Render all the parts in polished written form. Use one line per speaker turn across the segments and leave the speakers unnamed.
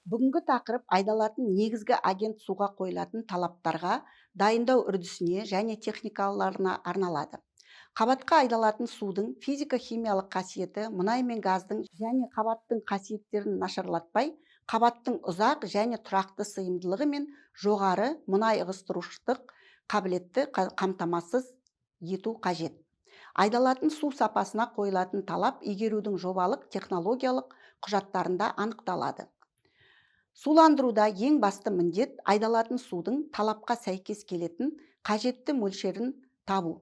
Бүгінгі тақырып айдалатын негізгі агент суға қойылатын талаптарға, дайындау үрдісіне және техникаларына арналады. Қабатқа айдалатын судың физика-химиялық қасиеті мұнай мен газдың және қабаттың қасиеттерін нашарлатпай, қабаттың ұзақ және тұрақты сыйымдылығы мен жоғары мұнай ығыстырушылық қабілетті қамтамасыз ету қажет. Айдалатын су сапасына қойылатын талап игерудің жобалық технологиялық құжаттарында анықталады. Суландыруда ең басты міндет айдалатын судың талапқа сәйкес келетін қажетті мөлшерін табу.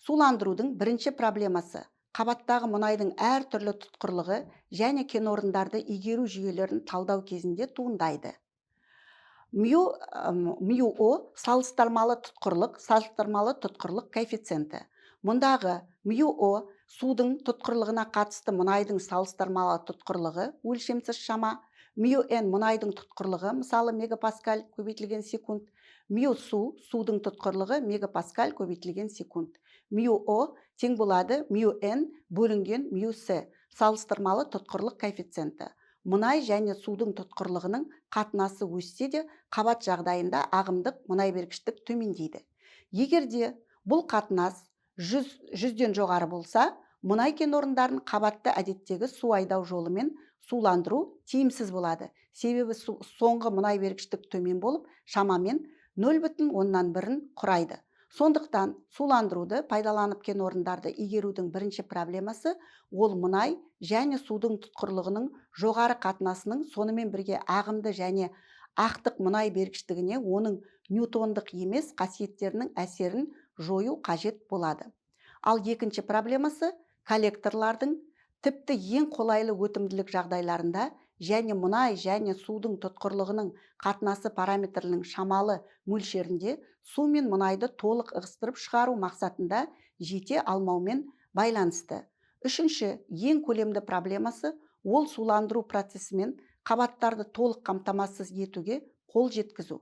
Суландырудың бірінші проблемасы қабаттағы мұнайдың әртүрлі тұтқырлығы және кен орындарды игеру жүйелерін талдау кезінде туындайды. МЮО салыстырмалы тұтқырлық коэффициенті. Мұндағы МЮО судың тұтқырлығына қатысты мұнайдың салыстырмалы тұтқырлығы өлшемсіз шама, МЮН мұнайдың тұтқырлығы, мысалы мегапаскаль көбейтілген секунд, судың тұтқырлығы мегапаскаль көбейтілген секунд. МЮО тең болады МЮН бөлінген МЮС салыстырмалы тұтқырлық коэффициенті. Мұнай және судың тұтқырлығының қатынасы өссе де, қабат жағдайында ағымдық мұнай бергіштік төмендейді. Егерде бұл қатынас 100-ден жоғары болса, мұнай кен орындарын қабатты әдеттегі су айдау жолымен суландыру тиімсіз болады. Себебі соңғы мұнай бергіштік төмен болып, шамамен 0,1 құрайды. Сондықтан суландыруды пайдаланып кен орындарды игерудің бірінші проблемасы ол мұнай және судың тұтқырлығының жоғары қатынасының сонымен бірге ағымды және ақтық мұнай бергіштігіне оның ньютондық емес қасиеттерінің әсерін жою қажет болады. Ал екінші проблемасы коллекторлардың тіпті ең қолайлы өтімділік жағдайларында және мұнай және судың тұтқырлығының қатынасы параметрлерінің шамалы мөлшерінде су мен мұнайды толық ығыстырып шығару мақсатында жете алмаумен байланысты. Үшінші ең көлемді проблемасы ол суландыру процесімен қабаттарды толық қамтамасыз етуге қол жеткізу.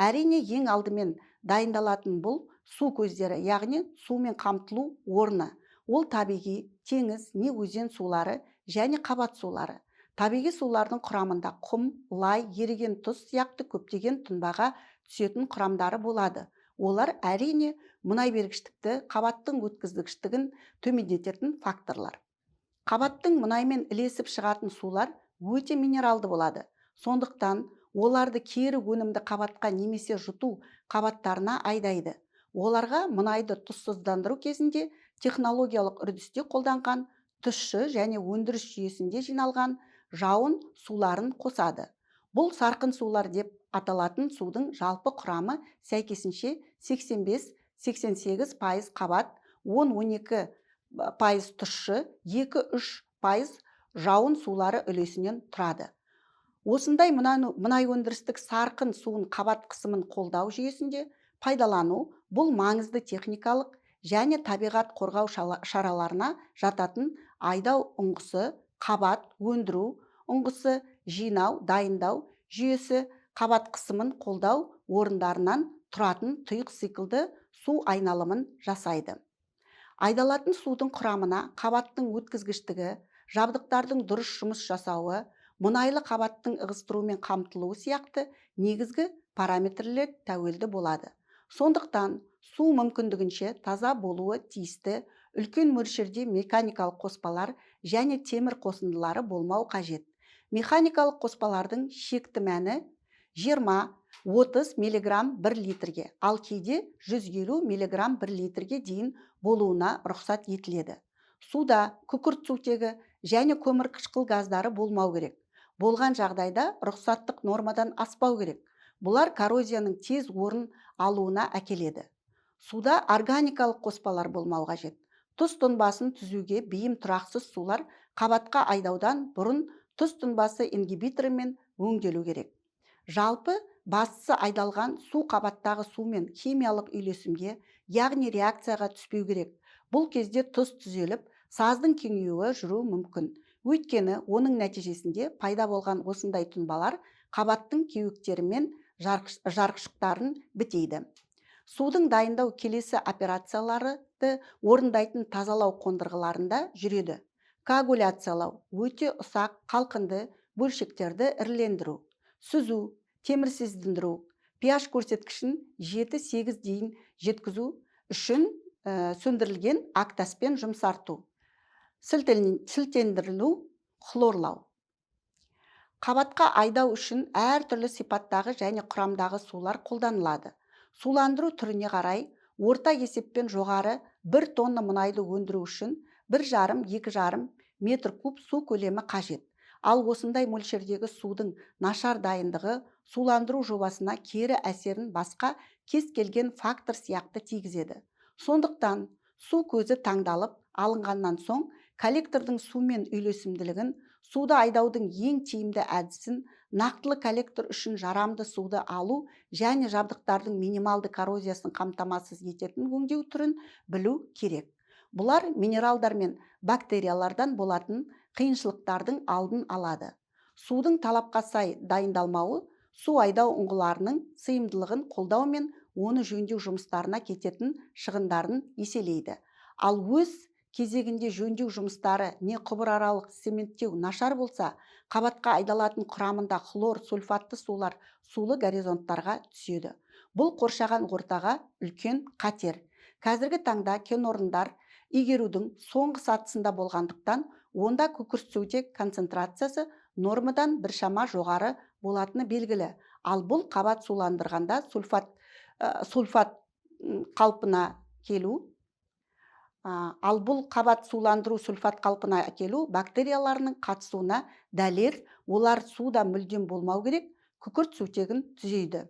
Әрине ең алдымен дайындалатын бұл су көздері, яғни сумен қамтылу орны. Ол табиғи, теңіз, не өзен сулары және қабат сулары. Табиғи сулардың құрамында құм, лай, еріген тұз сияқты көптеген тұнбаға түсетін құрамдары болады. Олар әрине мұнай бергіштікті, қабаттың өткізгіштігін төмендететін факторлар. Қабаттың мұнаймен ілесіп шығатын сулар өте минералды болады. Сондықтан оларды кері өнімді қабатқа немесе жұту қабаттарына айдайды. Оларға мұнайды тұзсыздандыру кезінде технологиялық үрдісте қолданған тұщы және өндіріс жүйесінде жиналған жауын суларын қосады. Бұл сарқын сулар деп аталатын судың жалпы құрамы сәйкесінше 85-88% қабат, 10-12% тұщы, 2-3% жауын сулары үлесінен тұрады. Осындай мұнай өндірістік сарқын суын қабат қысымын қолдау жүйесінде пайдалану бұл маңызды техникалық және табиғат қорғау шараларына жататын айдау ұңғысы, қабат өндіру ұңғысы, жинау, дайындау жүйесі, қабат қысымын қолдау орындарынан тұратын тұйық циклді су айналымын жасайды. Айдалатын судың құрамына қабаттың өткізгіштігі, жабдықтардың дұрыс жұмыс жасауы, мұнайлы қабаттың ығыстырумен қамтылуы сияқты негізгі параметрлер тәуелді болады. Сондықтан су мүмкіндігінше таза болуы тиісті, үлкен мөлшерде механикалық қоспалар және темір қосындылары болмау қажет. Механикалық қоспалардың шекті мәні 20-30 мг 1 литрге, ал кейде 150 мг 1 литрге дейін болуына рұқсат етіледі. Суда күкіртсутегі және көмірқышқыл газдары болмау керек. Болған жағдайда рұқсаттық нормадан аспау керек. Бұлар коррозияның тез орын алуына әкеледі. Суда органикалық қоспалар болмау қажет. Тұз тұнбасын түзуге бейім тұрақсыз сулар қабатқа айдаудан бұрын тұз тұнбасы ингибиторымен өңделу керек. Жалпы бастысы айдалған су қабаттағы сумен химиялық үйлесімге, яғни реакцияға түспеу керек. Бұл кезде тұз түзеліп, саздың кеңеюі жүру мүмкін. Өйткені оның нәтижесінде пайда болған осындай тұнбалар қабаттың кеуектері мен жарықшықтарын бітейді. Судың дайындау келесі операцияларды орындайтын тазалау қондырғыларында жүреді. Коагуляциялау өте ұсақ, қалқынды, бөлшектерді ірілендіру, сүзу, темірсіздендіру, pH көрсеткішін 7-8 дейін жеткізу үшін сөндірілген ақтаспен жұмсарту, сілтендірілу, хлорлау. Қабатқа айдау үшін әр түрлі сипаттағы және құрамдағы сулар қолданылады. Суландыру түріне қарай, орта есеппен жоғары 1 тонна мұнайды өндіру үшін 1,5-2,5 метр куб су көлемі қажет. Ал осындай мөлшердегі судың нашар дайындығы суландыру жобасына кері әсерін басқа кез келген фактор сияқты тигізеді. Сондықтан су көзі таңдалып алынғаннан соң коллектордың сумен үйлесімділігін, суды айдаудың ең тиімді әдісін, нақтылы коллектор үшін жарамды суды алу және жабдықтардың минималды коррозиясын қамтамасыз ететін өңдеу түрін білу керек. Бұлар минералдар мен бактериялардан болатын қиыншылықтардың алдын алады. Судың талапқа сай дайындалмауы су айдау ұңғыларының сыйымдылығын қолдау мен оны жөндеу жұмыстарына кететін шығындарын еселейді. Ал өз кезегінде жөндеу жұмыстары не құбыраралық цементтеу нашар болса, қабатқа айдалатын құрамында хлор, сульфатты сулар сулы горизонттарға түседі. Бұл қоршаған ортаға үлкен қатер. Қазіргі таңда кен орындар игерудің соңғы сатысында болғандықтан, онда күкіртсутек концентрациясы нормадан біршама жоғары болатыны белгілі. Ал бұл қабат суландырғанда сульфат қалпына келу бактерияларының қатысуына дәлел, олар суда мүлдем болмау керек, күкіртсутегін түзейді.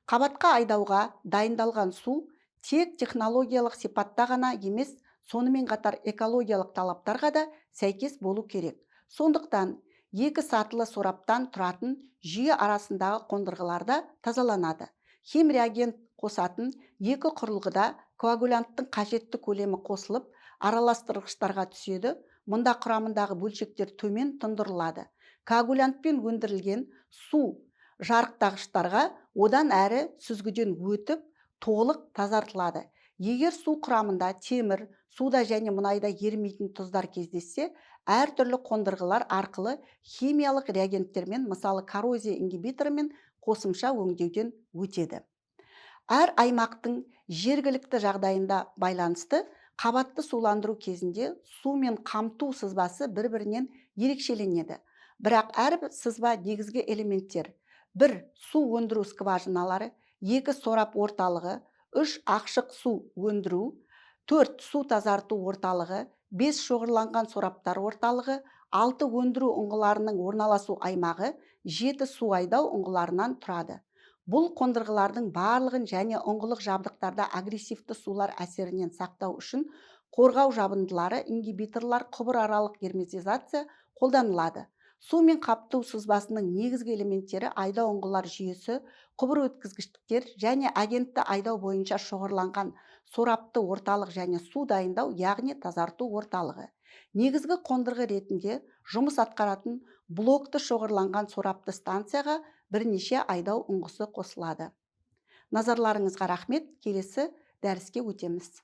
Қабатқа айдауға дайындалған су тек технологиялық сипатта ғана емес, сонымен қатар экологиялық талаптарға да сәйкес болу керек. Сондықтан екі сатылы сораптан тұратын жүйе арасындағы қондырғыларда тазаланады. Химреагент қосатын екі құрылғыда коагулянттың қажетті көлемі қосылып, араластырғыштарға түседі. Мұнда құрамындағы бөлшектер төмен тұндырылады. Коагулянтпен өндірілген су жарықтағыштарға одан әрі сүзгіден өтіп, толық тазартылады. Егер су құрамында темір, суда және мұнайда ерімейтін тұздар кездессе, әртүрлі қондырғылар арқылы химиялық реагенттермен, мысалы коррозия ингибиторымен қосымша өңдеуден өтеді. Әр аймақтың жергілікті жағдайында байланысты қабатты суландыру кезінде су мен қамту сызбасы бір-бірінен ерекшеленеді. Бірақ әрбір сызба негізгі элементтер: 1 су өндіру скважиналары, 2 сорап орталығы, 3 ақшық су өндіру, 4 су тазарту орталығы, 5 шоғырланған сораптар орталығы, 6 өндіру ұңғыларының орналасу аймағы, 7 су айдау ұңғыларынан тұрады. Бұл қондырғылардың барлығын және ұңғылық жабдықтарда агрессивті сулар әсерінен сақтау үшін қорғау жабындылары, ингибиторлар, құбыраралық герметизация қолданылады. Су мен қаптау сызбасының негізгі элементтері айдау ұңғылар жүйесі, құбыр өткізгіштіктер және агентті айдау бойынша шоғырланған сорапты орталық және су дайындау, яғни тазарту орталығы. Негізгі қондырғы ретінде жұмыс атқаратын блокты шоғырланған сорапты станцияға бірнеше айдау ұңғысы қосылады. Назарларыңызға рахмет, келесі дәріске өтеміз.